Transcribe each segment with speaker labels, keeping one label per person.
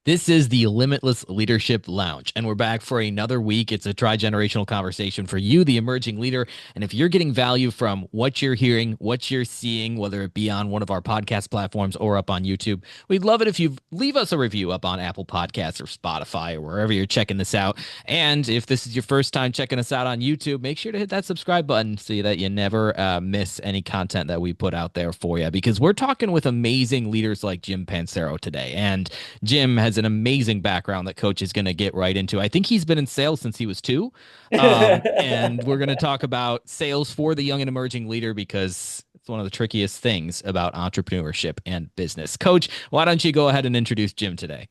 Speaker 1: This is the Limitless Leadership Lounge, and we're back for another week. It's a tri-generational conversation for you, the emerging leader. And if you're getting value from what you're hearing, what you're seeing, whether it be on one of our podcast platforms or up on YouTube, we'd love it if you leave us a review up on Apple Podcasts or Spotify or wherever you're checking this out. And if this is your first time checking us out on YouTube, make sure to hit that subscribe button so that you never miss any content that we put out there for you, because we're talking with amazing leaders like Jim Pancero today. And Jim has an amazing background that Coach is going to get right into. I think he's been in sales since he was two. And we're going to talk about sales for the young and emerging leader because it's one of the trickiest things about entrepreneurship and business. Coach, why don't you go ahead and introduce Jim today?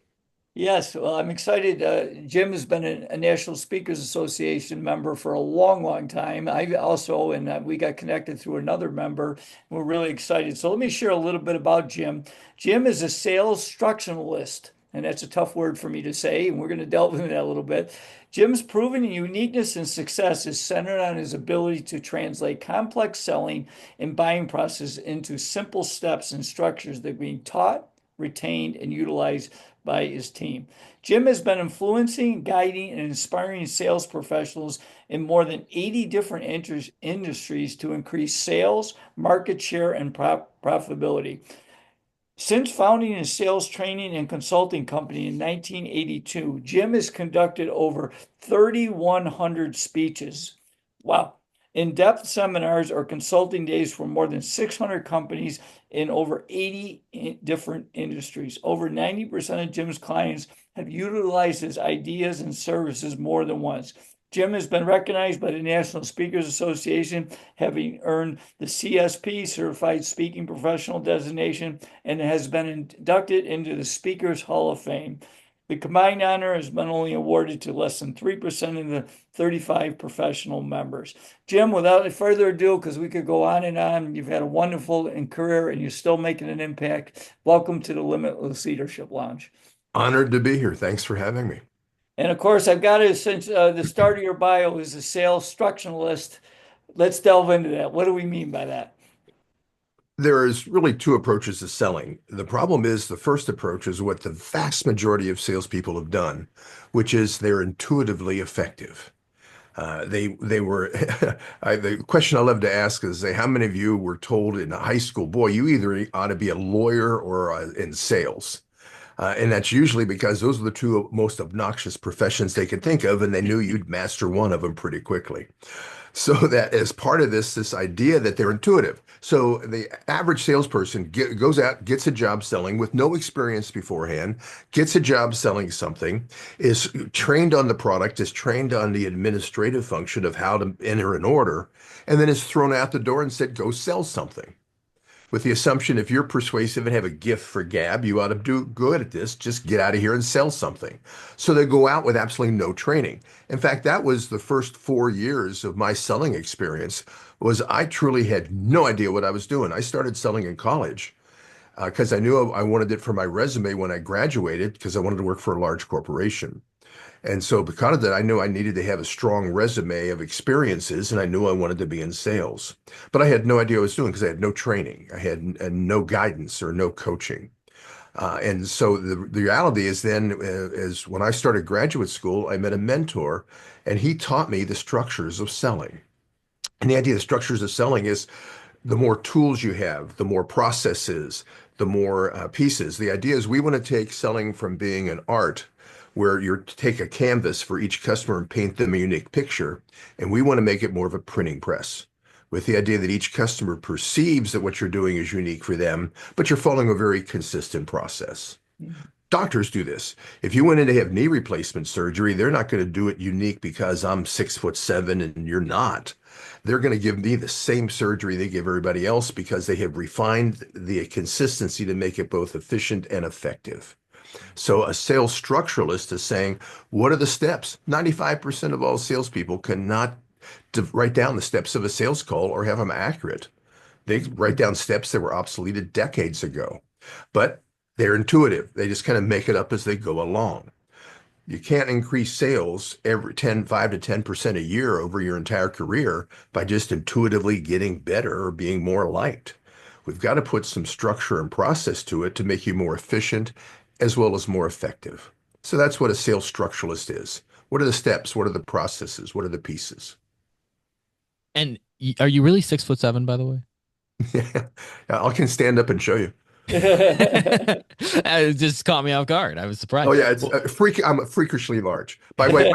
Speaker 2: Yes, well, I'm excited. Jim has been a National Speakers Association member for a long, long time. I also, and we got connected through another member. We're really excited. So let me share a little bit about Jim. Jim is a sales structuralist, and that's a tough word for me to say, and we're going to delve into that a little bit. Jim's proven uniqueness and success is centered on his ability to translate complex selling and buying process into simple steps and structures that are being taught, retained, and utilized by his team. Jim has been influencing, guiding, and inspiring sales professionals in more than 80 different industries to increase sales, market share, and profitability. Since founding his sales training and consulting company in 1982, Jim has conducted over 3,100 speeches. Wow. In-depth seminars or consulting days for more than 600 companies in over 80 different industries. Over 90% of Jim's clients have utilized his ideas and services more than once. Jim has been recognized by the National Speakers Association, having earned the CSP, Certified Speaking Professional designation, and has been inducted into the Speakers Hall of Fame. The combined honor has been only awarded to less than 3% of the 35 professional members. Jim, without further ado, because we could go on, you've had a wonderful career and you're still making an impact. Welcome to the Limitless Leadership Lounge.
Speaker 3: Honored to be here. Thanks for having me.
Speaker 2: And of course, I've got to, since the start of your bio is a sales structuralist, let's delve into that. What do we mean by that?
Speaker 3: There's really two approaches to selling. The problem is the first approach is what the vast majority of salespeople have done, which is they're intuitively effective. They were the question I love to ask is say, how many of you were told in high school, boy, you either ought to be a lawyer or in sales? And that's usually because those are the two most obnoxious professions they could think of, and they knew you'd master one of them pretty quickly. So that as part of this idea that they're intuitive. So the average salesperson goes out, gets a job selling with no experience beforehand, gets a job selling something, is trained on the product, is trained on the administrative function of how to enter an order, and then is thrown out the door and said, go sell something, with the assumption if you're persuasive and have a gift for gab, you ought to do good at this. Just get out of here and sell something. So they go out with absolutely no training. In fact, that was the first 4 years of my selling experience. Was I truly had no idea what I was doing. I started selling in college because I knew I wanted it for my resume when I graduated because I wanted to work for a large corporation. And so because of that, I knew I needed to have a strong resume of experiences, and I knew I wanted to be in sales. But I had no idea what I was doing because I had no training. I had no guidance or no coaching. And so the reality is then, is when I started graduate school, I met a mentor, and he taught me the structures of selling. And the idea of the structures of selling is the more tools you have, the more processes, the more pieces. The idea is we want to take selling from being an art where you take a canvas for each customer and paint them a unique picture, and we want to make it more of a printing press with the idea that each customer perceives that what you're doing is unique for them, but you're following a very consistent process. Doctors do this. If you went in to have knee replacement surgery, they're not going to do it unique because I'm 6'7" and you're not. They're going to give me the same surgery they give everybody else because they have refined the consistency to make it both efficient and effective. So a sales structuralist is saying, what are the steps? 95% of all salespeople cannot write down the steps of a sales call or have them accurate. They write down steps that were obsoleted decades ago, but they're intuitive. They just kind of make it up as they go along. You can't increase sales every 5 to 10% a year over your entire career by just intuitively getting better or being more liked. We've got to put some structure and process to it to make you more efficient as well as more effective. So that's what a sales structuralist is. What are the steps? What are the processes? What are the pieces?
Speaker 1: And are you really 6'7", by the way?
Speaker 3: Yeah, I can stand up and show you.
Speaker 1: It just caught me off guard. I was
Speaker 3: Oh
Speaker 1: surprised.
Speaker 3: yeah, it's
Speaker 1: Well,
Speaker 3: a freak. I'm freakishly large. By the way,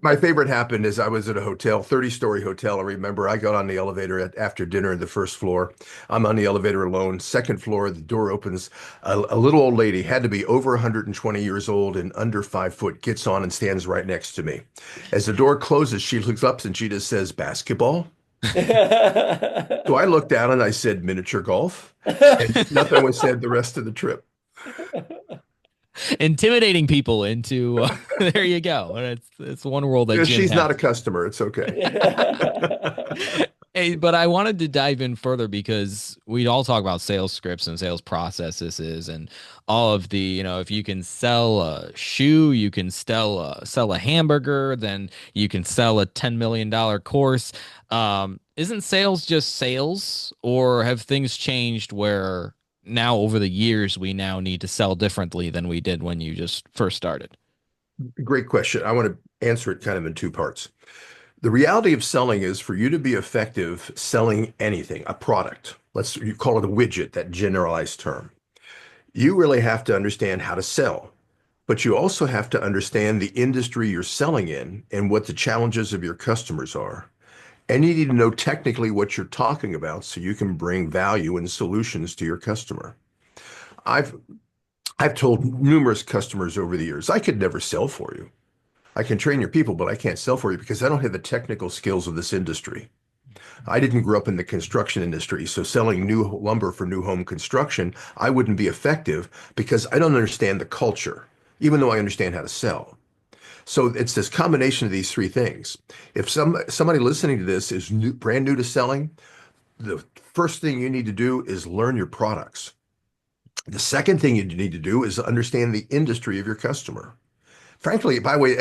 Speaker 3: my favorite happened is I was at a hotel, 30-story hotel. I remember I got on the elevator after dinner at the first floor. I'm on the elevator alone. Second floor, the door opens. A little old lady, had to be over 120 years old and under 5 foot, gets on and stands right next to me. As the door closes, she looks up and she just says, "Basketball." So I looked down and I said, "Miniature golf." And nothing was said the rest of the trip.
Speaker 1: intimidating people into there you go. It's one world that Jim
Speaker 3: She's not
Speaker 1: has.
Speaker 3: a customer. It's okay.
Speaker 1: Hey, but I wanted to dive in further because we all talk about sales scripts and sales processes and all of the, if you can sell a shoe, you can sell a hamburger, then you can sell a $10 million course. Isn't sales just sales, or have things changed where now over the years we now need to sell differently than we did when you just first started?
Speaker 3: Great question. I want to answer it kind of in two parts. The reality of selling is for you to be effective selling anything, a product, you call it a widget, that generalized term. You really have to understand how to sell, but you also have to understand the industry you're selling in and what the challenges of your customers are. And you need to know technically what you're talking about so you can bring value and solutions to your customer. I've I've told numerous customers over the years, I could never sell for you. I can train your people, but I can't sell for you because I don't have the technical skills of this industry. I didn't grow up in the construction industry, so selling new lumber for new home construction, I wouldn't be effective because I don't understand the culture, even though I understand how to sell. So it's this combination of these three things. If somebody listening to this is brand new to selling, the first thing you need to do is learn your products. The second thing you need to do is understand the industry of your customer. Frankly, by the way,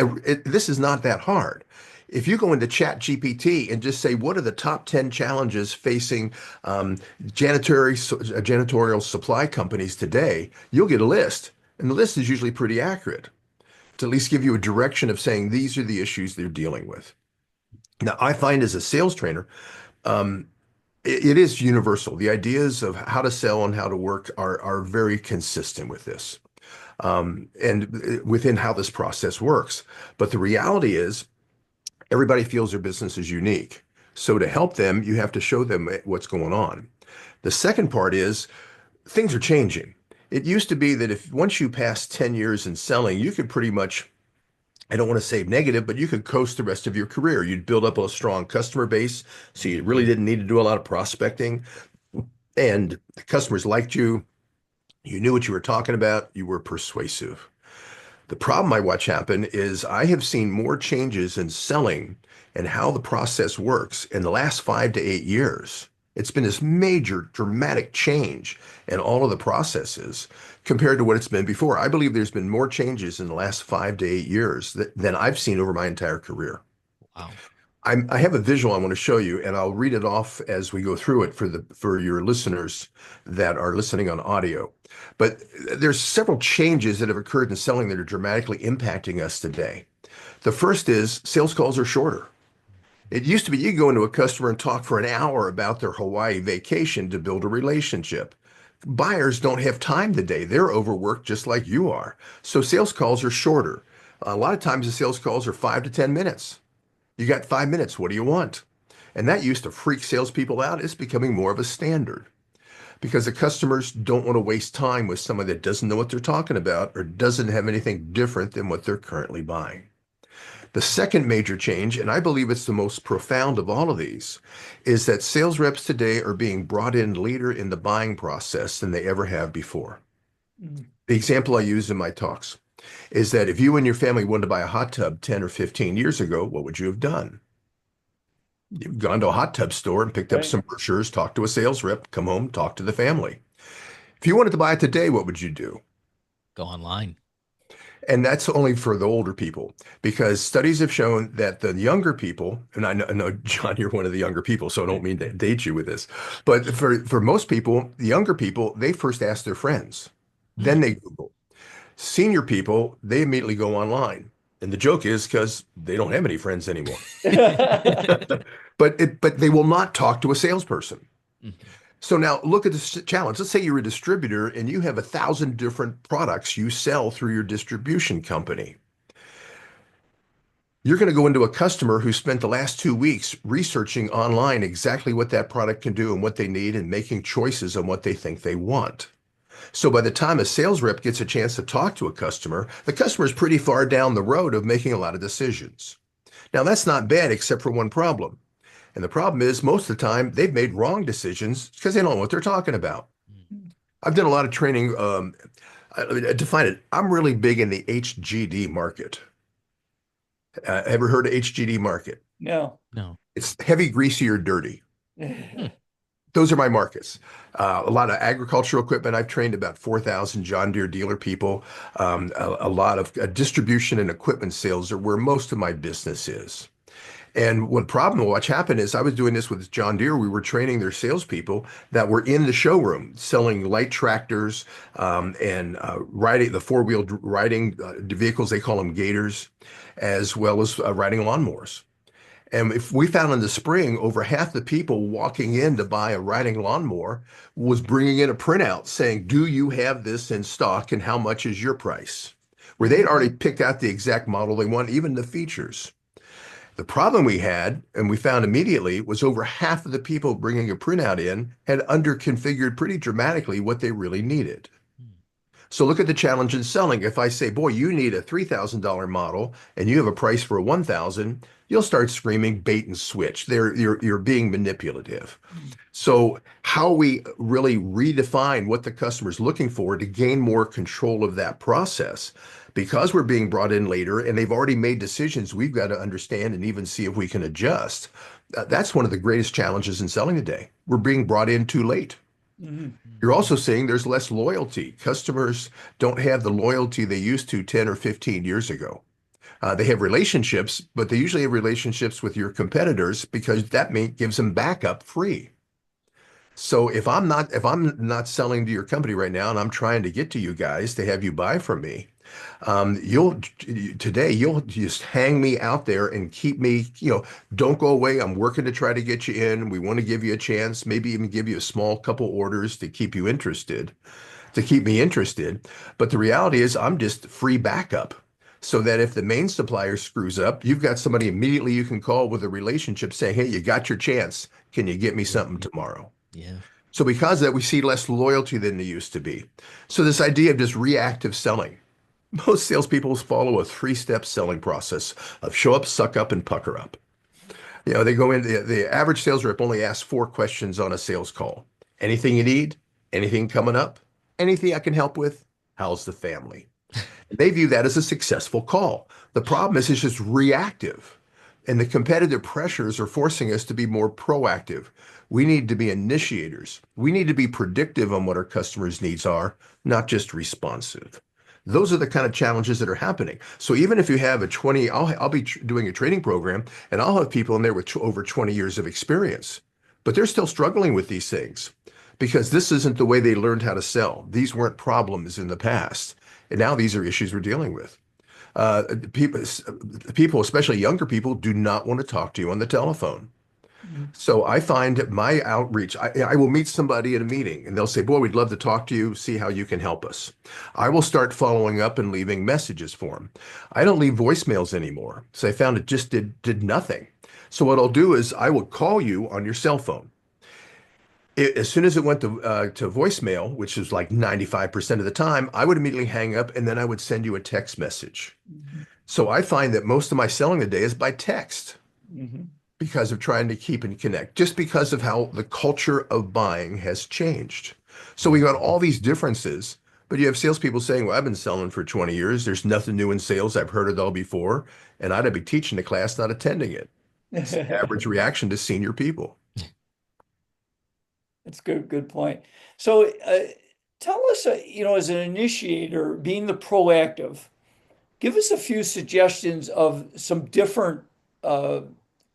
Speaker 3: this is not that hard. If you go into Chat GPT and just say, what are the top 10 challenges facing janitorial supply companies today, you'll get a list. And the list is usually pretty accurate to at least give you a direction of saying these are the issues they're dealing with. Now, I find as a sales trainer, um, it is universal. The ideas of how to sell and how to work are very consistent with this and within how this process works. But the reality is, everybody feels their business is unique. So to help them, you have to show them what's going on. The second part is things are changing. It used to be that if once you passed 10 years in selling, you could pretty much, I don't want to say negative, but you could coast the rest of your career. You'd build up a strong customer base, so you really didn't need to do a lot of prospecting. And the customers liked you. You knew what you were talking about. You were persuasive. The problem I watch happen is I have seen more changes in selling and how the process works in the last 5 to 8 years. It's been this major dramatic change in all of the processes compared to what it's been before. I believe there's been more changes in the last 5 to 8 years than I've seen over my entire career.
Speaker 1: Wow.
Speaker 3: I have a visual I want to show you, and I'll read it off as we go through it for your listeners that are listening on audio. But there's several changes that have occurred in selling that are dramatically impacting us today. The first is sales calls are shorter. It used to be you go into a customer and talk for an hour about their Hawaii vacation to build a relationship. Buyers don't have time today. They're overworked just like you are. So sales calls are shorter. A lot of times the sales calls are 5 to 10 minutes. You got 5 minutes. What do you want? And that used to freak salespeople out. It's becoming more of a standard because the customers don't want to waste time with someone that doesn't know what they're talking about or doesn't have anything different than what they're currently buying. The second major change, and I believe it's the most profound of all of these, is that sales reps today are being brought in later in the buying process than they ever have before.
Speaker 2: Mm.
Speaker 3: The example I use in my talks is that if you and your family wanted to buy a hot tub 10 or 15 years ago, what would you have done? You've gone to a hot tub store and picked up
Speaker 2: Right.
Speaker 3: some brochures, talked to a sales rep, come home, talk to the family. If you wanted to buy it today, what would you do?
Speaker 1: Go online.
Speaker 3: And that's only for the older people, because studies have shown that the younger people, and I know, John, you're one of the younger people, so I don't mean to date you with this, but for most people, the younger people, they first ask their friends, then
Speaker 1: Hmm.
Speaker 3: they Google. Senior people, they immediately go online. And the joke is because they don't have any friends anymore. But they will not talk to a salesperson.
Speaker 1: Mhm.
Speaker 3: So now look at this challenge. Let's say you're a distributor and you have 1,000 different products you sell through your distribution company. You're going to go into a customer who spent the last 2 weeks researching online exactly what that product can do and what they need and making choices on what they think they want. So by the time a sales rep gets a chance to talk to a customer, the customer is pretty far down the road of making a lot of decisions. Now, that's not bad except for one problem. And the problem is most of the time they've made wrong decisions because they don't know what they're talking about. I've done a lot of training. Define it. I'm really big in the HGD market. Ever heard of HGD market?
Speaker 2: No.
Speaker 1: No.
Speaker 3: It's heavy, greasy, or dirty.
Speaker 1: Hmm.
Speaker 3: Those are my markets. A lot of agricultural equipment. I've trained about 4,000 John Deere dealer people. A lot of distribution and equipment sales are where most of my business is. And what problem watch happened is I was doing this with John Deere. We were training their salespeople that were in the showroom selling light tractors and riding the four-wheel riding vehicles. They call them gators, as well as riding lawnmowers. And if we found in the spring, over half the people walking in to buy a riding lawnmower was bringing in a printout saying, "Do you have this in stock and how much is your price?" Where they'd already picked out the exact model they want, even the features. The problem we had, and we found immediately, was over half of the people bringing a printout in had under-configured pretty dramatically what they really needed. So look at the challenge in selling. If I say, boy, you need a $3,000 model and you have a price for a 1,000, you'll start screaming bait and switch. You're being manipulative. So how we really redefine what the customer's looking for to gain more control of that process, because we're being brought in later and they've already made decisions we've got to understand and even see if we can adjust. That's one of the greatest challenges in selling today. We're being brought in too late.
Speaker 2: Mhm.
Speaker 3: You're also seeing there's less loyalty. Customers don't have the loyalty they used to 10 or 15 years ago. They have relationships, but they usually have relationships with your competitors because gives them backup free. So if I'm not selling to your company right now and I'm trying to get to you guys to have you buy from me, you'll just hang me out there and keep me, don't go away. I'm working to try to get you in. We want to give you a chance, maybe even give you a small couple orders to keep you interested, to keep me interested. But the reality is I'm just free backup. So that if the main supplier screws up, you've got somebody immediately you can call with a relationship saying, "Hey, you got your chance. Can you get me something
Speaker 1: Mhm.
Speaker 3: tomorrow?"
Speaker 1: Yeah.
Speaker 3: So because of that, we see less loyalty than there used to be. So this idea of just reactive selling. Most salespeople follow a three-step selling process of show up, suck up, and pucker up. They go in, the average sales rep only asks 4 questions on a sales call. Anything you need? Anything coming up? Anything I can help with? How's the family? They view that as a successful call. The problem is it's just reactive. And the competitive pressures are forcing us to be more proactive. We need to be initiators. We need to be predictive on what our customers' needs are, not just responsive. Those are the kind of challenges that are happening. So even if you have I'll be doing a training program and I'll have people in there with over 20 years of experience, but they're still struggling with these things because this isn't the way they learned how to sell. These weren't problems in the past. And now these are issues we're dealing with. Uh, people, people, especially younger people, do not want to talk to you on the telephone.
Speaker 2: Mhm.
Speaker 3: So I find my outreach, I will meet somebody at a meeting and they'll say, "Boy, we'd love to talk to you, see how you can help us." I will start following up and leaving messages for them. I don't leave voicemails anymore. So I found it just did nothing. So what I'll do is I will call you on your cell phone. As soon as it went to voicemail, which is like 95% of the time, I would immediately hang up and then I would send you a text message.
Speaker 2: Mhm.
Speaker 3: So I find that most of my selling today is by text
Speaker 2: Mhm.
Speaker 3: because of trying to keep and connect, just because of how the culture of buying has changed. So we got
Speaker 1: Mhm.
Speaker 3: all these differences, but you have salespeople saying, "Well, I've been selling for 20 years. There's nothing new in sales. I've heard it all before." And I'd be teaching the class, not attending it. It's the average reaction to senior people.
Speaker 2: That's good, good point. So, tell us, as an initiator, being the proactive, give us a few suggestions of some different uh,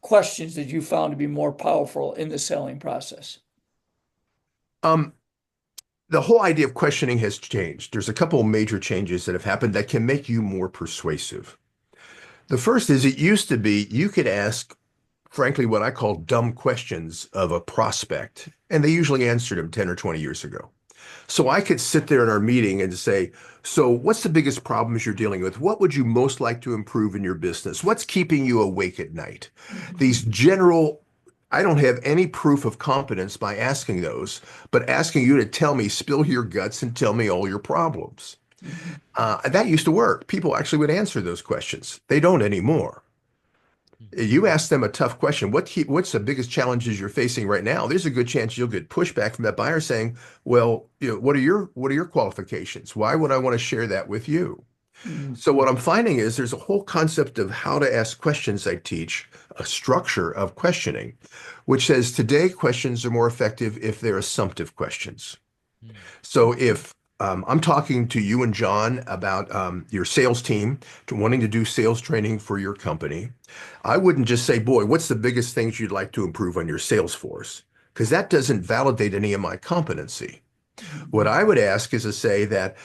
Speaker 2: questions that you found to be more powerful in the selling process.
Speaker 3: Um, The whole idea of questioning has changed. There's a couple of major changes that have happened that can make you more persuasive. The first is it used to be you could ask, frankly, what I call dumb questions of a prospect, and they usually answered them 10 or 20 years ago. So I could sit there in our meeting and say, so what's the biggest problems you're dealing with? What would you most like to improve in your business? What's keeping you awake at night?
Speaker 2: Mhm.
Speaker 3: These general, I don't have any proof of competence by asking those, but asking you to tell me, spill your guts and tell me all your problems.
Speaker 2: Mhm.
Speaker 3: That used to work. People actually would answer those questions. They don't anymore.
Speaker 1: Mhm.
Speaker 3: You ask them a tough question. What's the biggest challenges you're facing right now? There's a good chance you'll get pushback from that buyer saying, "Well, what are your qualifications? Why would I want to share that with you?"
Speaker 2: Mhm.
Speaker 3: So what I'm finding is there's a whole concept of how to ask questions I teach, a structure of questioning, which says today questions are more effective if they're assumptive questions.
Speaker 1: Mhm.
Speaker 3: So if I'm talking to you and John about your sales team to wanting to do sales training for your company, I wouldn't just say, boy, what's the biggest things you'd like to improve on your sales force? Because that doesn't validate any of my competency. What
Speaker 2: Mhm.
Speaker 3: I would ask is to say that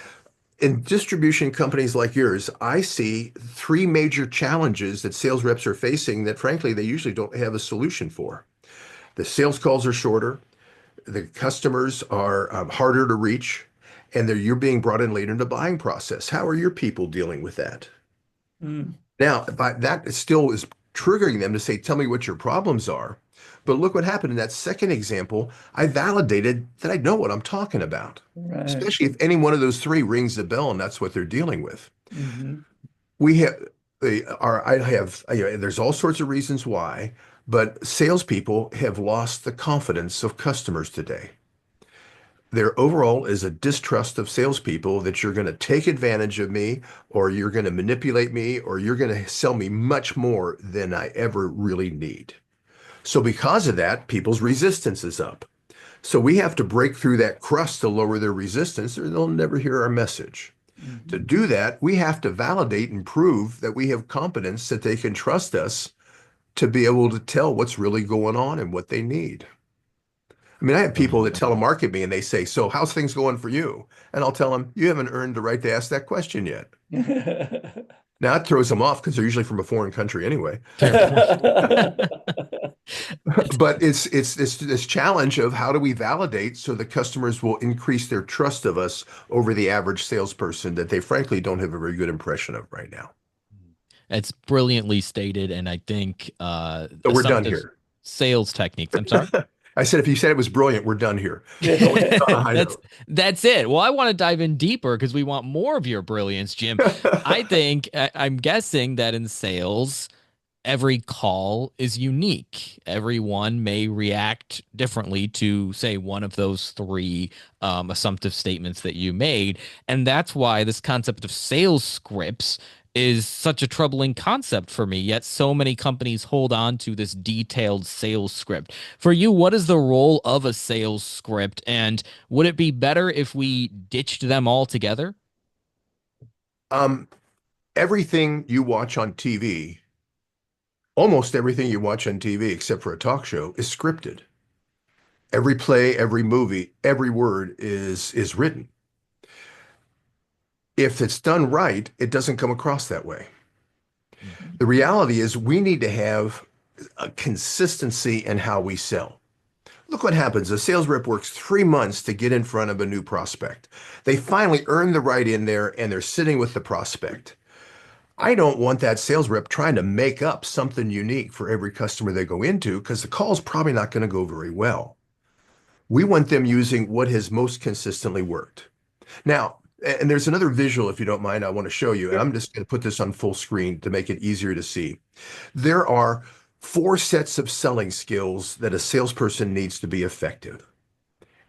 Speaker 3: in distribution companies like yours, I see three major challenges that sales reps are facing that frankly they usually don't have a solution for. The sales calls are shorter, the customers are harder to reach, and you're being brought in later in the buying process. How are your people dealing with that?
Speaker 2: Mhm.
Speaker 3: Now, that still is triggering them to say, tell me what your problems are. But look what happened in that second example. I validated that I know what I'm talking about,
Speaker 2: Right.
Speaker 3: especially if any one of those three rings the bell and that's what they're dealing with.
Speaker 2: Mhm.
Speaker 3: We have, I have, there's all sorts of reasons why, but salespeople have lost the confidence of customers today. There overall is a distrust of salespeople that you're going to take advantage of me, or you're going to manipulate me, or you're going to sell me much more than I ever really need. So, because of that, people's resistance is up. So, we have to break through that crust to lower their resistance, or they'll never hear our message. To
Speaker 2: Mhm.
Speaker 3: do that, we have to validate and prove that we have competence that they can trust us to be able to tell what's really going on and what they need. I mean, I have people that telemarket me and they say, so how's things going for you? And I'll tell them, you haven't earned the right to ask that question yet. Now it throws them off because they're usually from a foreign country anyway.
Speaker 1: Fair point.
Speaker 3: But it's this challenge of how do we validate so the customers will increase their trust of us over the average salesperson that they frankly don't have a very good impression of right now.
Speaker 1: It's brilliantly stated, and I think
Speaker 3: So we're done
Speaker 1: assumptive
Speaker 3: here.
Speaker 1: sales techniques. I'm sorry.
Speaker 3: I said, if you said it was brilliant, we're done here. Go ahead on a high
Speaker 1: that's
Speaker 3: note.
Speaker 1: that's it. Well, I want to dive in deeper because we want more of your brilliance, Jim. I think I'm guessing that in sales, every call is unique. Everyone may react differently to, say, one of those three assumptive statements that you made. And that's why this concept of sales scripts is such a troubling concept for me. Yet so many companies hold on to this detailed sales script. For you, what is the role of a sales script? And would it be better if we ditched them altogether?
Speaker 3: Um, Everything you watch on TV, almost everything you watch on TV, except for a talk show, is scripted. Every play, every movie, every word is written. If it's done right, it doesn't come across that way. The reality is we need to have a consistency in how we sell. Look what happens. A sales rep works 3 months to get in front of a new prospect. They finally earn the right in there and they're sitting with the prospect. I don't want that sales rep trying to make up something unique for every customer they go into because the call's probably not going to go very well. We want them using what has most consistently worked. Now, and there's another visual, if you don't mind, I want to show you. And I'm just going to put this on full screen to make it easier to see. There are four sets of selling skills that a salesperson needs to be effective.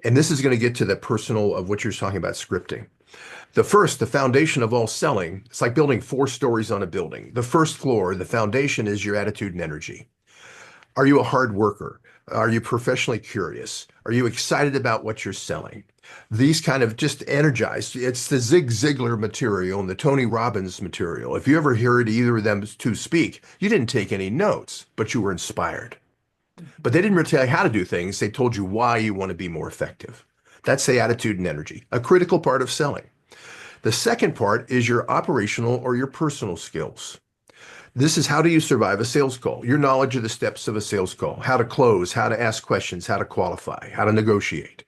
Speaker 3: And this is going to get to the personal of what you're talking about scripting. The first, the foundation of all selling, it's like building four stories on a building. The first floor, the foundation is your attitude and energy. Are you a hard worker? Are you professionally curious? Are you excited about what you're selling? These kind of just energized. It's the Zig Ziglar material and the Tony Robbins material. If you ever heard either of them two speak, you didn't take any notes, but you were inspired. But they didn't really tell you how to do things. They told you why you want to be more effective. That's the attitude and energy, a critical part of selling. The second part is your operational or your personal skills. This is how do you survive a sales call? Your knowledge of the steps of a sales call, how to close, how to ask questions, how to qualify, how to negotiate.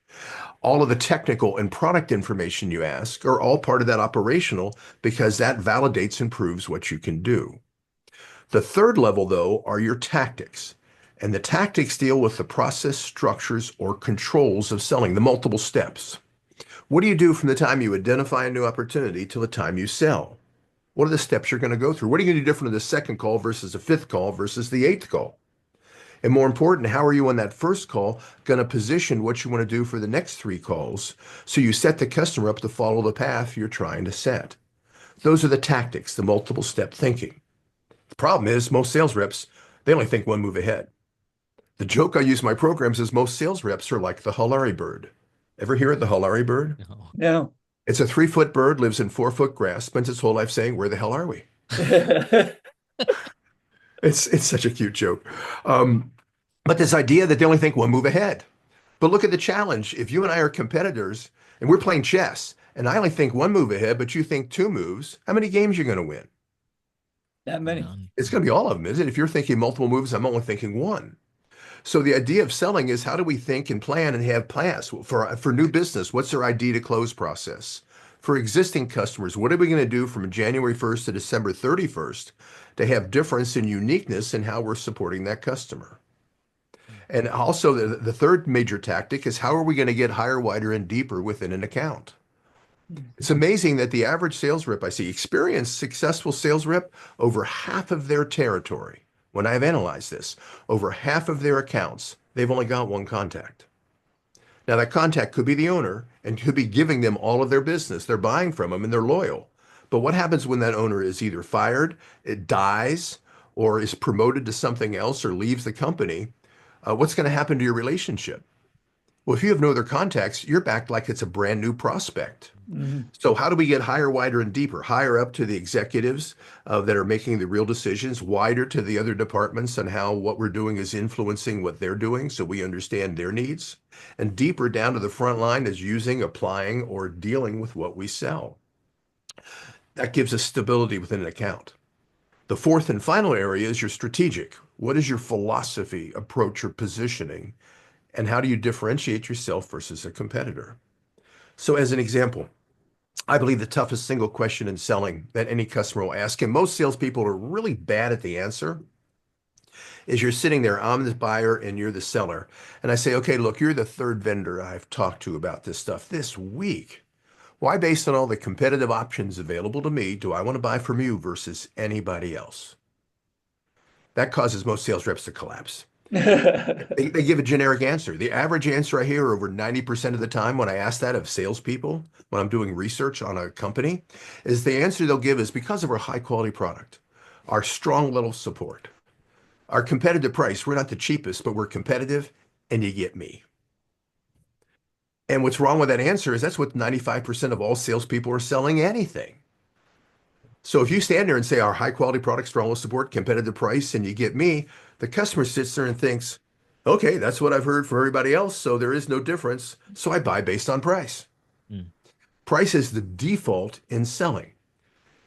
Speaker 3: All of the technical and product information you ask are all part of that operational because that validates and proves what you can do. The third level, though, are your tactics. And the tactics deal with the process, structures, or controls of selling, the multiple steps. What do you do from the time you identify a new opportunity till the time you sell? What are the steps you're going to go through? What are you going to do different in the second call versus the fifth call versus the eighth call? And more important, how are you on that first call going to position what you want to do for the next three calls so you set the customer up to follow the path you're trying to set? Those are the tactics, the multiple step thinking. The problem is most sales reps, they only think one move ahead. The joke I use in my programs is most sales reps are like the Hulari bird. Ever hear of the Hulari bird?
Speaker 1: No.
Speaker 2: No.
Speaker 3: It's a 3-foot bird, lives in 4-foot grass, spends its whole life saying, "Where the hell are we?" It's such a cute joke. But this idea that they only think one move ahead. But look at the challenge. If you and I are competitors and we're playing chess, and I only think one move ahead, but you think two moves, how many games are you going to win?
Speaker 2: Not many.
Speaker 1: None.
Speaker 3: It's going to be all of them, isn't it? If you're thinking multiple moves, I'm only thinking one. So the idea of selling is how do we think and plan and have plans for new business? What's our ID to close process? For existing customers, what are we going to do from January 1st to December 31st to have difference and uniqueness in how we're supporting that customer? And also the third major tactic is how are we going to get higher, wider, and deeper within an account? It's amazing that the average sales rep I see, experienced, successful sales rep, over half of their territory, when I've analyzed this, over half of their accounts, they've only got one contact. Now, that contact could be the owner and could be giving them all of their business. They're buying from them and they're loyal. But what happens when that owner is either fired, it dies, or is promoted to something else or leaves the company? What's going to happen to your relationship? Well, if you have no other contacts, you're back like it's a brand new prospect.
Speaker 2: Mhm.
Speaker 3: So how do we get higher, wider, and deeper? Higher up to the executives that are making the real decisions, wider to the other departments on how what we're doing is influencing what they're doing so we understand their needs, and deeper down to the front line is using, applying, or dealing with what we sell. That gives us stability within an account. The fourth and final area is your strategic. What is your philosophy, approach, or positioning? And how do you differentiate yourself versus a competitor? So as an example, I believe the toughest single question in selling that any customer will ask, and most salespeople are really bad at the answer, is you're sitting there, I'm the buyer and you're the seller. And I say, okay, look, you're the third vendor I've talked to about this stuff this week. Why, based on all the competitive options available to me, do I want to buy from you versus anybody else? That causes most sales reps to collapse. They give a generic answer. The average answer I hear over 90% of the time when I ask that of salespeople, when I'm doing research on a company, is the answer they'll give is because of our high quality product, our strong level of support, our competitive price. We're not the cheapest, but we're competitive and you get me. And what's wrong with that answer is that's what 95% of all salespeople are selling anything. So if you stand there and say our high quality product, strong level of support, competitive price, and you get me, the customer sits there and thinks, okay, that's what I've heard from everybody else, so there is no difference. So I buy based on price.
Speaker 1: Mm.
Speaker 3: Price is the default in selling.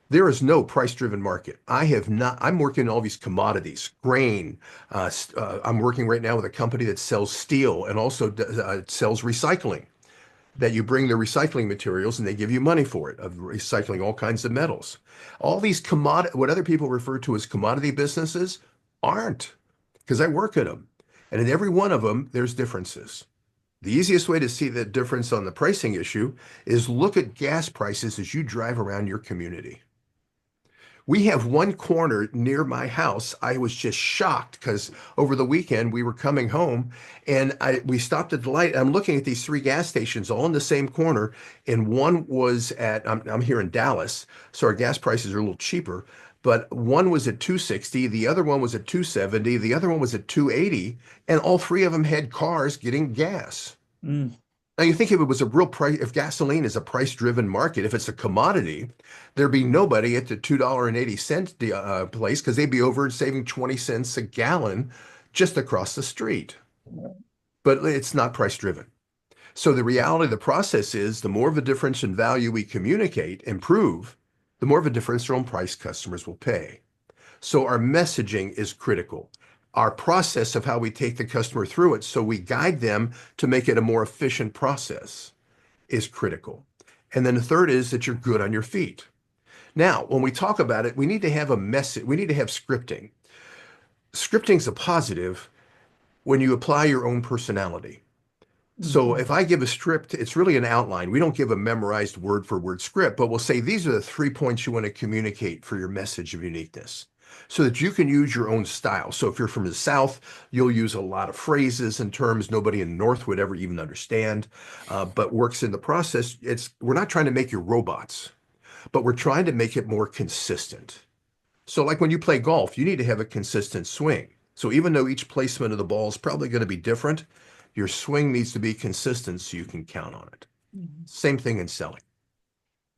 Speaker 3: There is no price-driven market. I'm working on all these commodities, grain. I'm working right now with a company that sells steel and also sells recycling, that you bring the recycling materials and they give you money for it, of recycling all kinds of metals. All these what other people refer to as commodity businesses aren't, because I work at them. And in every one of them, there's differences. The easiest way to see the difference on the pricing issue is look at gas prices as you drive around your community. We have one corner near my house. I was just shocked because over the weekend we were coming home and we stopped at the light. I'm looking at these three gas stations all in the same corner. And one was I'm here in Dallas, so our gas prices are a little cheaper. But one was at 260, the other one was at 270, the other one was at 280, and all three of them had cars getting gas.
Speaker 2: Mm.
Speaker 3: Now you think if it was a real price, if gasoline is a price-driven market, if it's a commodity, there'd be nobody at the $2.80 place because they'd be over saving 20 cents a gallon just across the street. But it's not price-driven. So the reality of the process is the more of a difference in value we communicate, improve, the more of a differential in price customers will pay. So our messaging is critical. Our process of how we take the customer through it, so we guide them to make it a more efficient process, is critical. And then the third is that you're good on your feet. Now, when we talk about it, we need to have a message, we need to have scripting. Scripting's a positive when you apply your own personality. So
Speaker 2: Mhm.
Speaker 3: if I give a script, it's really an outline. We don't give a memorized word for word script, but we'll say these are the 3 points you want to communicate for your message of uniqueness so that you can use your own style. So if you're from the South, you'll use a lot of phrases and terms nobody in the North would ever even understand, but works in the process. We're not trying to make you robots, but we're trying to make it more consistent. So like when you play golf, you need to have a consistent swing. So even though each placement of the ball is probably going to be different, your swing needs to be consistent so you can count on it.
Speaker 2: Mhm.
Speaker 3: Same thing in selling.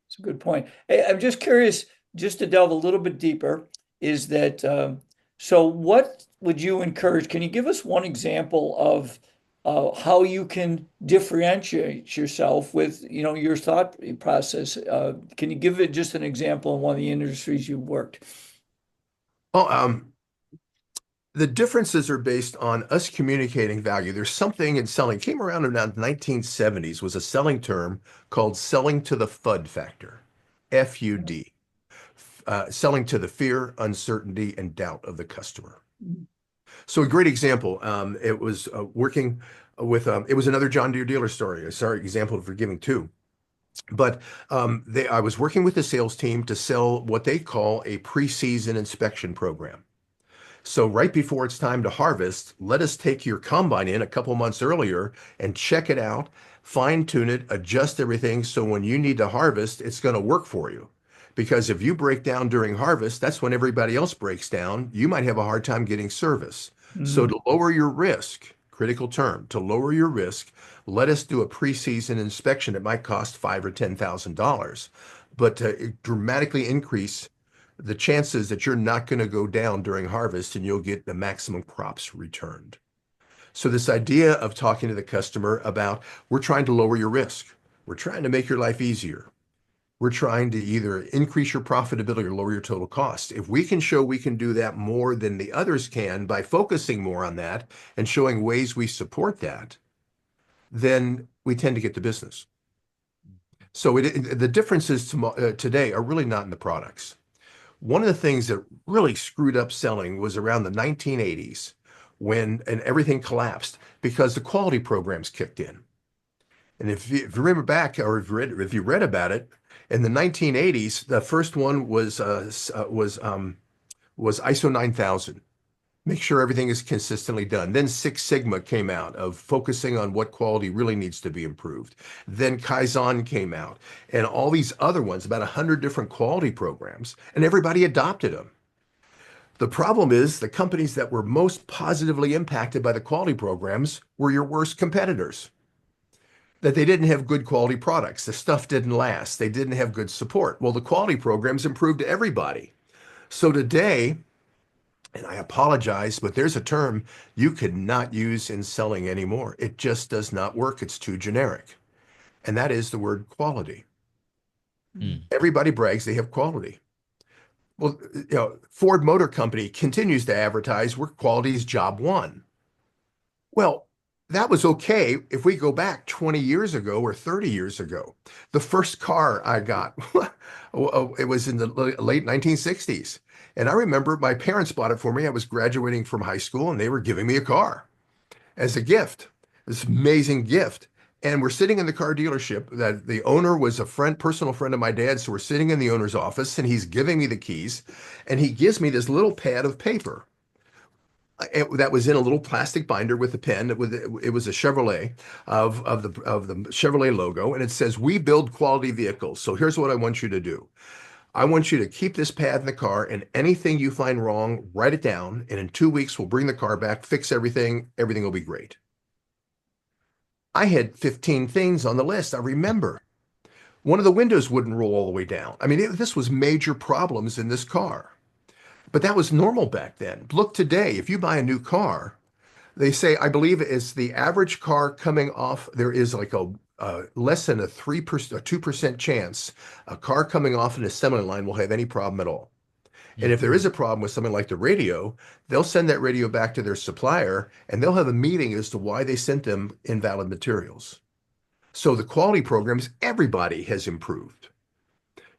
Speaker 2: It's a good point. Hey, I'm just curious, just to delve a little bit deeper, is that so what would you encourage? Can you give us one example of how you can differentiate yourself with, your thought process? Can you give it just an example in one of the industries you've worked?
Speaker 3: Oh, the differences are based on us communicating value. There's something in selling, came around 1970s, was a selling term called selling to the FUD factor, FUD, selling to the fear, uncertainty, and doubt of the customer. So a great example, it was working with, it was another John Deere dealer story. Sorry, example for giving two. But I was working with the sales team to sell what they call a preseason inspection program. So right before it's time to harvest, let us take your combine in a couple months earlier and check it out, fine tune it, adjust everything so when you need to harvest, it's going to work for you. Because if you break down during harvest, that's when everybody else breaks down. You might have a hard time getting service. So
Speaker 2: Mhm.
Speaker 3: to lower your risk, critical term, to lower your risk, let us do a preseason inspection. It might cost $5,000 or $10,000, but to dramatically increase the chances that you're not going to go down during harvest and you'll get the maximum crops returned. So this idea of talking to the customer about we're trying to lower your risk. We're trying to make your life easier. We're trying to either increase your profitability or lower your total cost. If we can show we can do that more than the others can by focusing more on that and showing ways we support that, then we tend to get the business. So the differences today are really not in the products. One of the things that really screwed up selling was around the 1980s when and everything collapsed because the quality programs kicked in. And if you remember back or if you read about it, in the 1980s, the first one was ISO 9000. Make sure everything is consistently done. Then Six Sigma came out of focusing on what quality really needs to be improved. Then Kaizen came out and all these other ones, about 100 different quality programs, and everybody adopted them. The problem is the companies that were most positively impacted by the quality programs were your worst competitors. That they didn't have good quality products. The stuff didn't last. They didn't have good support. Well, the quality programs improved everybody. So today, and I apologize, but there's a term you could not use in selling anymore. It just does not work. It's too generic. And that is the word quality.
Speaker 1: Mm.
Speaker 3: Everybody brags they have quality. Well, Ford Motor Company continues to advertise we're quality's job one. Well, that was okay if we go back 20 years ago or 30 years ago. The first car I got, it was in the late 1960s. And I remember my parents bought it for me. I was graduating from high school and they were giving me a car as a gift, this amazing gift. And we're sitting in the car dealership that the owner was a friend, personal friend of my dad. So we're sitting in the owner's office and he's giving me the keys and he gives me this little pad of paper that was in a little plastic binder with a pen. It was a Chevrolet of the Chevrolet logo, and it says, "We build quality vehicles. So here's what I want you to do. I want you to keep this pad in the car, and anything you find wrong, write it down. And in 2 weeks, we'll bring the car back, fix everything. Everything will be great." I had 15 things on the list. I remember one of the windows wouldn't roll all the way down. I mean, this was major problems in this car. But that was normal back then. Look today, if you buy a new car, They say, I believe it's the average car coming off, there is like a less than a 3%, a 2% chance a car coming off an assembly line will have any problem at all. And if there
Speaker 1: Mhm.
Speaker 3: is a problem with something like the radio, they'll send that radio back to their supplier and they'll have a meeting as to why they sent them invalid materials. So the quality programs, everybody has improved.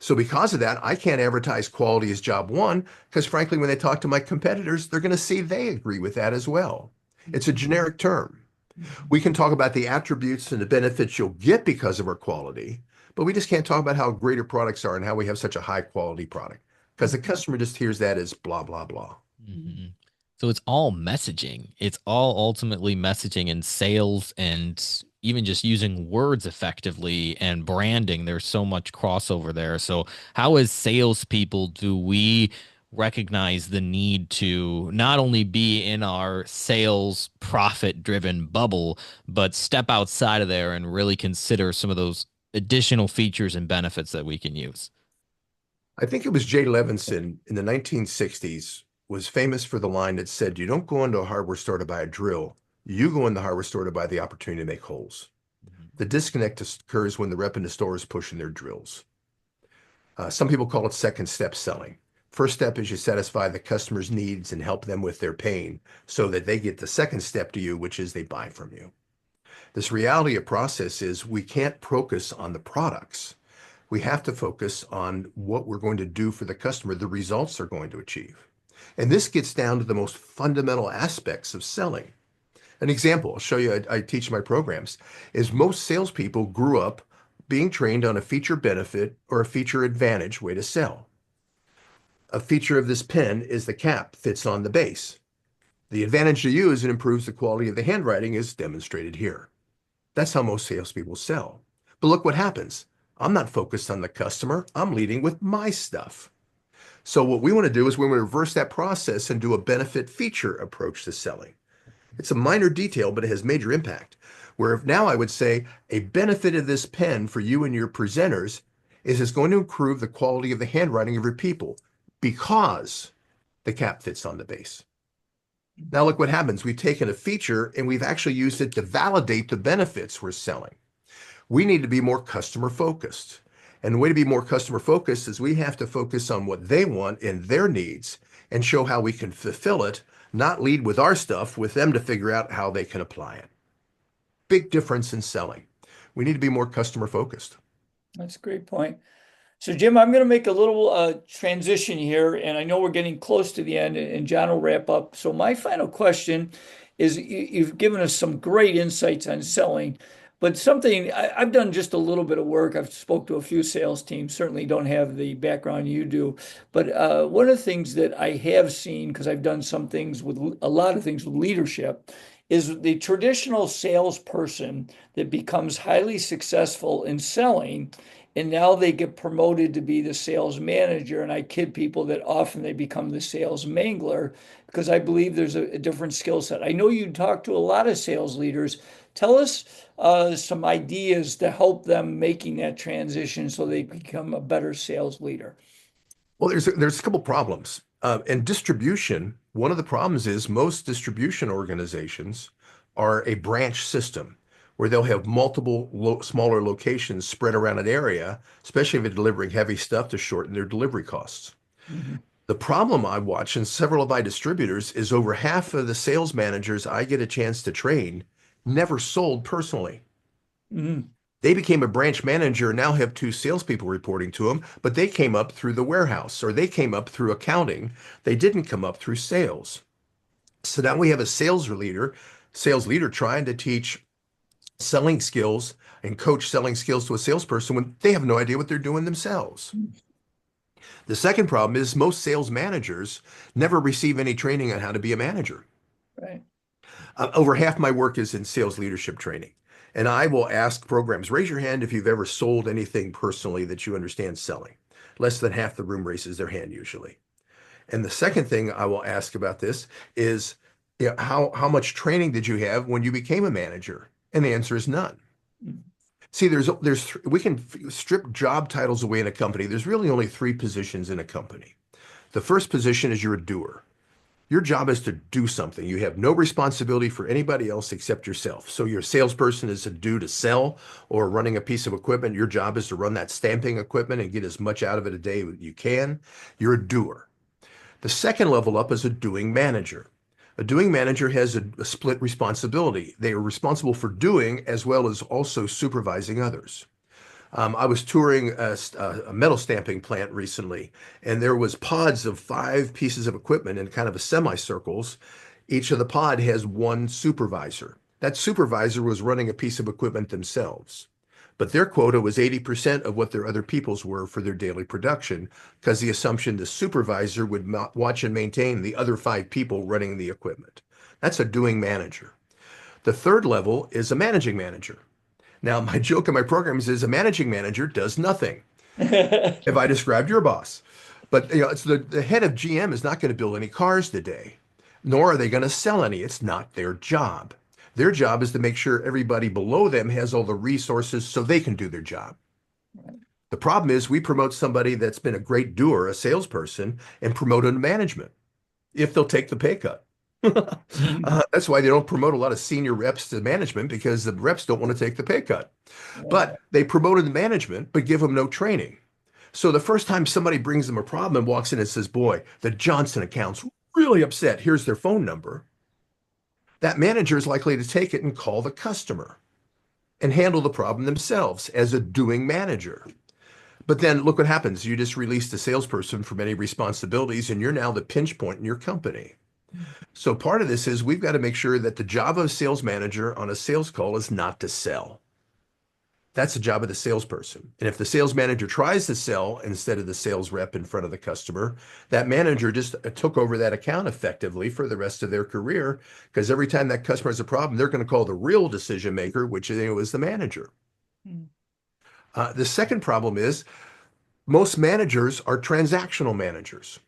Speaker 3: So because of that, I can't advertise quality as job one because frankly, when they talk to my competitors, they're going to see they agree with that as well. It's a
Speaker 2: Mhm.
Speaker 3: generic term. We can talk about the attributes and the benefits you'll get because of our quality, but we just can't talk about how great our products are and how we have such a high quality product because the
Speaker 2: Mhm.
Speaker 3: customer just hears that as blah, blah, blah.
Speaker 1: Mhm. So it's all messaging. It's all ultimately messaging and sales and even just using words effectively and branding. There's so much crossover there. So how as salespeople do we recognize the need to not only be in our sales profit driven bubble, but step outside of there and really consider some of those additional features and benefits that we can use?
Speaker 3: I think it was Jay Levinson in the 1960s was famous for the line that said, you don't go into a hardware store to buy a drill. You go in the hardware store to buy the opportunity to make holes. The disconnect occurs when the rep in the store is pushing their drills. Some people call it second step selling. First step is you satisfy the customer's needs and help them with their pain so that they get the second step to you, which is they buy from you. This reality of process is we can't focus on the products. We have to focus on what we're going to do for the customer, the results they're going to achieve. And this gets down to the most fundamental aspects of selling. An example, I'll show you, I teach my programs, is most salespeople grew up being trained on a feature benefit or a feature advantage way to sell. A feature of this pen is the cap fits on the base. The advantage to you is it improves the quality of the handwriting as demonstrated here. That's how most salespeople sell. But look what happens. I'm not focused on the customer. I'm leading with my stuff. So what we want to do is we want to reverse that process and do a benefit feature approach to selling. It's a minor detail, but it has major impact. Where now I would say a benefit of this pen for you and your presenters is it's going to improve the quality of the handwriting of your people because the cap fits on the base. Now look what happens. We've taken a feature and we've actually used it to validate the benefits we're selling. We need to be more customer focused. And the way to be more customer focused is we have to focus on what they want and their needs and show how we can fulfill it, not lead with our stuff, with them to figure out how they can apply it. Big difference in selling. We need to be more customer focused.
Speaker 2: That's a great point. So, Jim, I'm going to make a little transition here, and I know we're getting close to the end, and John will wrap up. So, my final question is you've given us some great insights on selling, but something I've done just a little bit of work. I've spoke to a few sales teams, certainly don't have the background you do. But one of the things that I have seen, because I've done some things with a lot of things with leadership, is the traditional salesperson that becomes highly successful in selling and now they get promoted to be the sales manager. And I kid people that often they become the sales mangler because I believe there's a different skill set. I know you talk to a lot of sales leaders. Tell us some ideas to help them making that transition so they become a better sales leader.
Speaker 3: Well, there's a couple problems. In distribution, one of the problems is most distribution organizations are a branch system where they'll have multiple smaller locations spread around an area, especially if they're delivering heavy stuff to shorten their delivery costs.
Speaker 2: Mhm.
Speaker 3: The problem I watch in several of my distributors is over half of the sales managers I get a chance to train never sold personally.
Speaker 2: Mhm.
Speaker 3: They became a branch manager and now have two salespeople reporting to them, but they came up through the warehouse or they came up through accounting. They didn't come up through sales. So now we have a sales leader trying to teach selling skills and coach selling skills to a salesperson when they have no idea what they're doing themselves. The second problem is most sales managers never receive any training on how to be a manager.
Speaker 2: Right.
Speaker 3: Over half my work is in sales leadership training. And I will ask programs, raise your hand if you've ever sold anything personally that you understand selling. Less than half the room raises their hand usually. And the second thing I will ask about this is, how much training did you have when you became a manager? And the answer is none.
Speaker 2: Mhm.
Speaker 3: See, we can strip job titles away in a company. There's really only three positions in a company. The first position is you're a doer. Your job is to do something. You have no responsibility for anybody else except yourself. So your salesperson is due to sell or running a piece of equipment. Your job is to run that stamping equipment and get as much out of it a day as you can. You're a doer. The second level up is a doing manager. A doing manager has a split responsibility. They are responsible for doing as well as also supervising others. I was touring a metal stamping plant recently, and there was pods of 5 pieces of equipment in kind of a semicircles. Each of the pod has one supervisor. That supervisor was running a piece of equipment themselves, but their quota was 80% of what their other people's were for their daily production, because the assumption the supervisor would watch and maintain the other 5 people running the equipment. That's a doing manager. The third level is a managing manager. Now, my joke in my programs is a managing manager does nothing. If I described your boss, but it's the head of GM is not going to build any cars today, nor are they going to sell any. It's not their job. Their job is to make sure everybody below them has all the resources so they can do their job. The problem is we promote somebody that's been a great doer, a salesperson, and promote them to management if they'll take the pay cut. That's why they don't promote a lot of senior reps to management, because the reps don't want to take the pay cut. But they promoted the management, but give them no training. So the first time somebody brings them a problem and walks in and says, boy, the Johnson account's really upset. Here's their phone number. That manager is likely to take it and call the customer and handle the problem themselves as a doing manager. But then look what happens. You just released a salesperson from any responsibilities, and you're now the pinch point in your company. So part of this is we've got to make sure that the job of a sales manager on a sales call is not to sell. That's the job of the salesperson. And if the sales manager tries to sell instead of the sales rep in front of the customer, that manager just took over that account effectively for the rest of their career, because every time that customer has a problem, they're going to call the real decision maker, which is the manager. The second problem is most managers are transactional managers.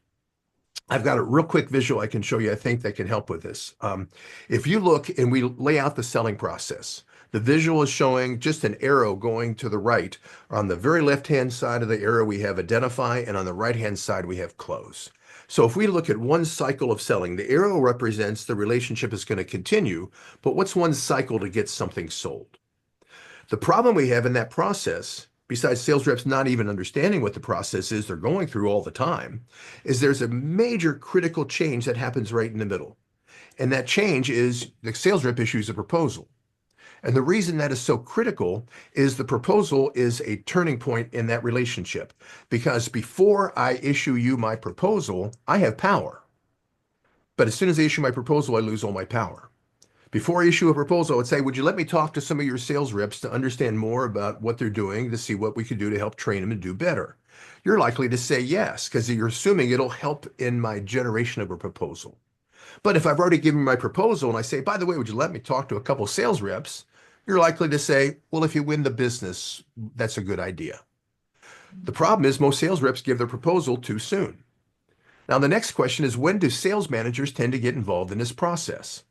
Speaker 3: I've got a real quick visual I can show you, I think, that can help with this. If you look and we lay out the selling process, the visual is showing just an arrow going to the right. On the very left-hand side of the arrow, we have identify, and on the right-hand side, we have close. So if we look at one cycle of selling, the arrow represents the relationship is going to continue, but what's one cycle to get something sold? The problem we have in that process, besides sales reps not even understanding what the process is they're going through all the time, is there's a major critical change that happens right in the middle. And that change is the sales rep issues a proposal. And the reason that is so critical is the proposal is a turning point in that relationship. Because before I issue you my proposal, I have power. But as soon as I issue my proposal, I lose all my power. Before I issue a proposal, I would say, would you let me talk to some of your sales reps to understand more about what they're doing, to see what we could do to help train them and do better? You're likely to say yes, because you're assuming it'll help in my generation of a proposal. But if I've already given my proposal and I say, by the way, would you let me talk to a couple sales reps? You're likely to say, well, if you win the business, that's a good idea. The problem is most sales reps give their proposal too soon. Now, the next question is, when do sales managers tend to get involved in this process?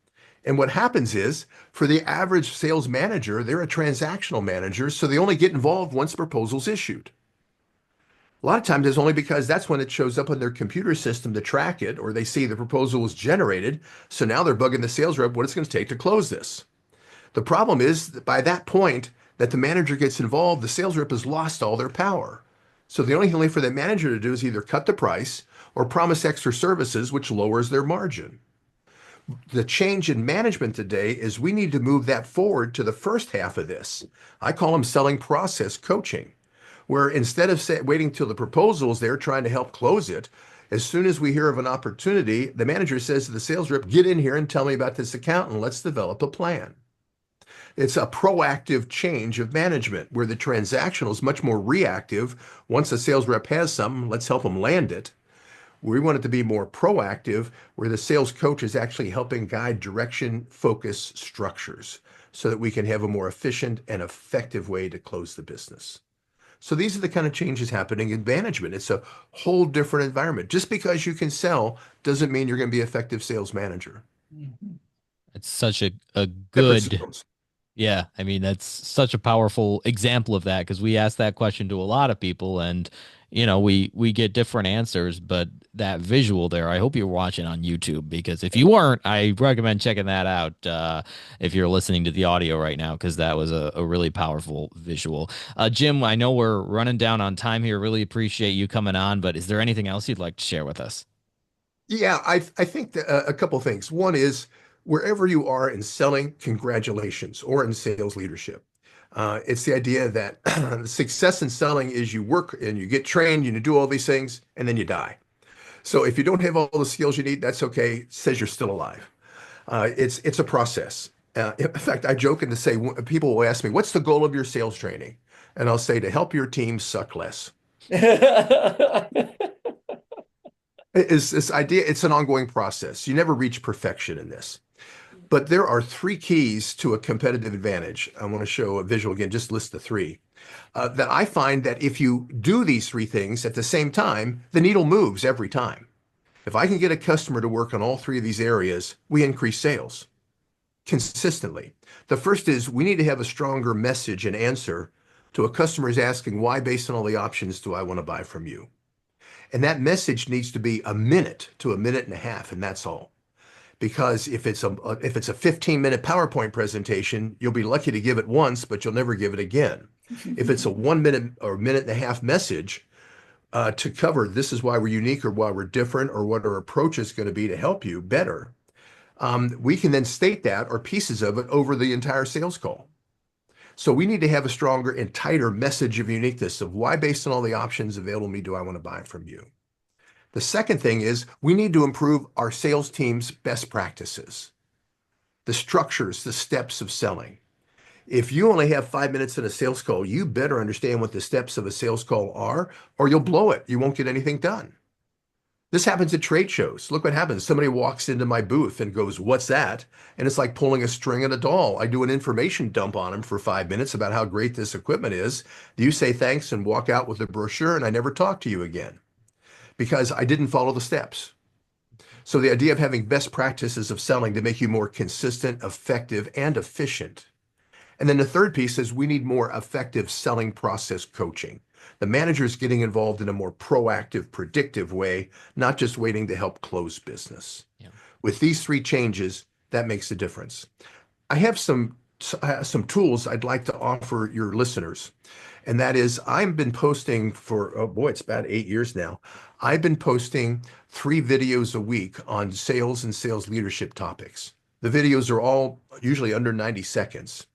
Speaker 3: And what happens is, for the average sales manager, they're a transactional manager, so they only get involved once the proposal's issued. A lot of times it's only because that's when it shows up on their computer system to track it, or they see the proposal was generated, so now they're bugging the sales rep what it's going to take to close this. The problem is that by that point that the manager gets involved, the sales rep has lost all their power. So the only thing for the manager to do is either cut the price or promise extra services, which lowers their margin. The change in management today is we need to move that forward to the first half of this. I call them selling process coaching, where instead of waiting till the proposal is there trying to help close it, as soon as we hear of an opportunity, the manager says to the sales rep, get in here and tell me about this account and let's develop a plan. It's a proactive change of management where the transactional is much more reactive. Once a sales rep has something, let's help them land it. We want it to be more proactive, where the sales coach is actually helping guide direction, focus, structures, so that we can have a more efficient and effective way to close the business. So these are the kind of changes happening in management. It's a whole different environment. Just because you can sell doesn't mean you're going to be an effective sales manager.
Speaker 1: It's such a good, yeah, I mean, that's such a powerful example of that, because we ask that question to a lot of people and, we get different answers, but that visual there. I hope you're watching on YouTube, because if you aren't, I recommend checking that out if you're listening to the audio right now, because that was a really powerful visual. Jim, I know we're running down on time here. Really appreciate you coming on, but is there anything else you'd like to share with us?
Speaker 3: Yeah, I think that, a couple things. One is wherever you are in selling, congratulations, or in sales leadership. It's the idea that success in selling is you work and you get trained, you do all these things, and then you die. So if you don't have all the skills you need, that's okay. It says you're still alive. It's a process. In fact, I joke and to say people will ask me, "What's the goal of your sales training?" And I'll say to help your team suck less. Is this idea? It's an ongoing process. You never reach perfection in this. But there are three keys to a competitive advantage. I want to show a visual again, just list the three. That I find that if you do these three things at the same time, the needle moves every time. If I can get a customer to work on all three of these areas, we increase sales consistently. The first is we need to have a stronger message and answer to a customer who's asking, why, based on all the options, do I want to buy from you? And that message needs to be a minute to a minute and a half, and that's all. Because if it's a 15-minute PowerPoint presentation, you'll be lucky to give it once, but you'll never give it again. If it's a 1 minute or minute and a half message to cover this is why we're unique or why we're different or what our approach is going to be to help you better, we can then state that or pieces of it over the entire sales call. So we need to have a stronger and tighter message of uniqueness of why, based on all the options available to me, do I want to buy from you. The second thing is we need to improve our sales team's best practices, the structures, the steps of selling. If you only have 5 minutes in a sales call, you better understand what the steps of a sales call are, or you'll blow it. You won't get anything done. This happens at trade shows. Look what happens. Somebody walks into my booth and goes, "What's that?" And it's like pulling a string on a doll. I do an information dump on them for 5 minutes about how great this equipment is. You say thanks and walk out with a brochure, and I never talk to you again because I didn't follow the steps. So the idea of having best practices of selling to make you more consistent, effective, and efficient. And then the third piece is we need more effective selling process coaching. The manager is getting involved in a more proactive, predictive way, not just waiting to help close business.
Speaker 1: Yeah.
Speaker 3: With these three changes, that makes a difference. I have some tools I'd like to offer your listeners. And that is, I've been posting for, oh boy, it's about 8 years now. I've been posting 3 videos a week on sales and sales leadership topics. The videos are all usually under 90 seconds.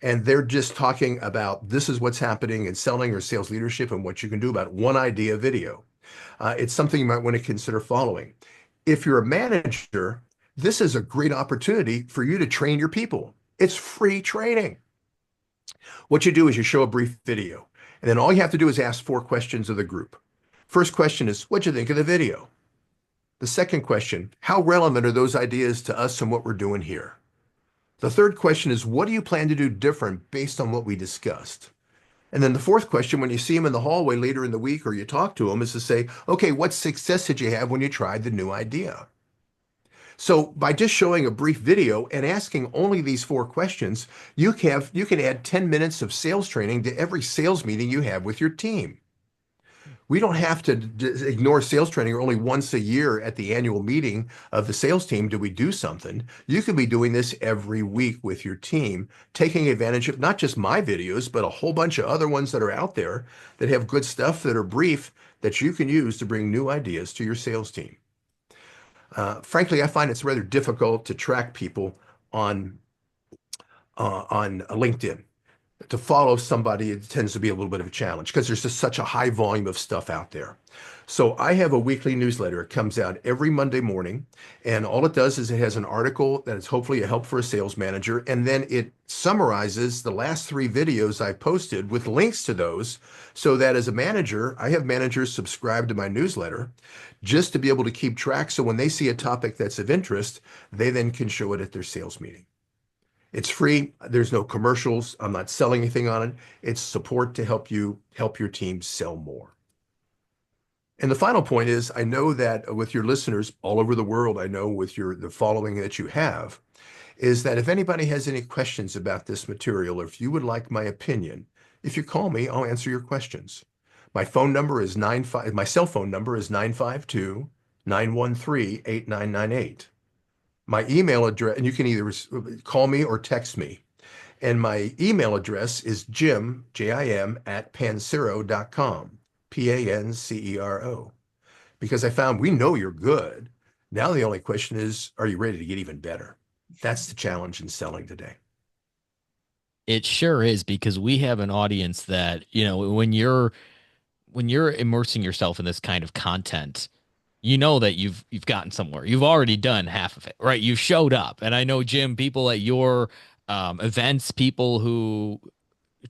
Speaker 3: And they're just talking about this is what's happening in selling or sales leadership and what you can do about one idea video. It's something you might want to consider following. If you're a manager, this is a great opportunity for you to train your people. It's free training. What you do is you show a brief video, and then all you have to do is ask 4 questions of the group. First question is, what'd you think of the video? The second question, how relevant are those ideas to us and what we're doing here? The third question is, what do you plan to do different based on what we discussed? And then the fourth question, when you see them in the hallway later in the week or you talk to them, is to say, okay, what success did you have when you tried the new idea? So by just showing a brief video and asking only these 4 questions, you can add 10 minutes of sales training to every sales meeting you have with your team. We don't have to ignore sales training, or only once a year at the annual meeting of the sales team do we do something. You can be doing this every week with your team, taking advantage of not just my videos, but a whole bunch of other ones that are out there that have good stuff that are brief that you can use to bring new ideas to your sales team. Frankly, I find it's rather difficult to track people on LinkedIn. To follow somebody, it tends to be a little bit of a challenge because there's just such a high volume of stuff out there. So I have a weekly newsletter. It comes out every Monday morning, and all it does is it has an article that is hopefully a help for a sales manager, and then it summarizes the last 3 videos I posted with links to those, so that as a manager, I have managers subscribe to my newsletter just to be able to keep track. So when they see a topic that's of interest, they then can show it at their sales meeting. It's free. There's no commercials. I'm not selling anything on it. It's support to help you help your team sell more. And the final point is, I know that with your listeners all over the world, I know with the following that you have, is that if anybody has any questions about this material, or if you would like my opinion, if you call me, I'll answer your questions. My cell phone number is 952 913-8998. My email address, and you can either call me or text me. And my email address is Jim, Jim, at pancero.com, Pancero. Because I found we know you're good. Now the only question is, are you ready to get even better? That's the challenge in selling today.
Speaker 1: It sure is, because we have an audience that, when you're immersing yourself in this kind of content, you know that you've gotten somewhere. You've already done half of it, right? You've showed up. And I know, Jim, people at your events, people who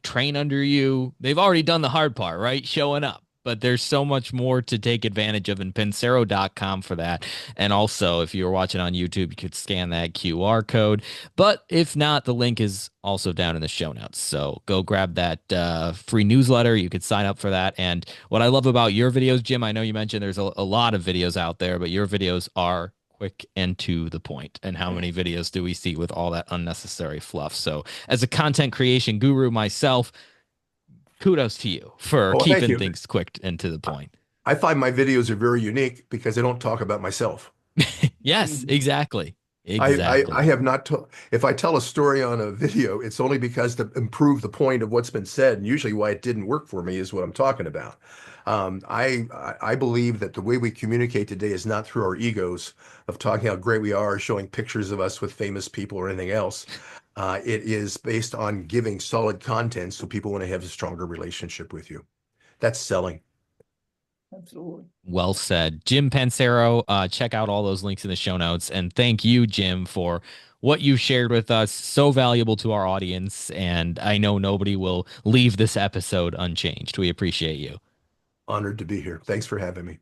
Speaker 1: train under you, they've already done the hard part, right? Showing up. But there's so much more to take advantage of in Pancero.com for that. And also, if you're watching on YouTube, you could scan that QR code. But if not, the link is also down in the show notes. So go grab that free newsletter. You could sign up for that. And what I love about your videos, Jim, I know you mentioned there's a lot of videos out there, but your videos are quick and to the point. And how many videos do we see with all that unnecessary fluff? So as a content creation guru myself, kudos to you for
Speaker 3: Oh, thank
Speaker 1: keeping
Speaker 3: you.
Speaker 1: things quick and to the point.
Speaker 3: I find my videos are very unique because I don't talk about myself.
Speaker 1: Yes,
Speaker 2: Mhm.
Speaker 1: exactly.
Speaker 3: I
Speaker 1: Exactly.
Speaker 3: have not told, if I tell a story on a video, it's only because to improve the point of what's been said. And usually why it didn't work for me is what I'm talking about. I believe that the way we communicate today is not through our egos of talking how great we are, showing pictures of us with famous people or anything else. It is based on giving solid content so people want to have a stronger relationship with you. That's selling.
Speaker 2: Absolutely.
Speaker 1: Well said. Jim Pancero, check out all those links in the show notes. And thank you, Jim, for what you shared with us. So valuable to our audience. And I know nobody will leave this episode unchanged. We appreciate you.
Speaker 3: Honored to be here. Thanks for having me.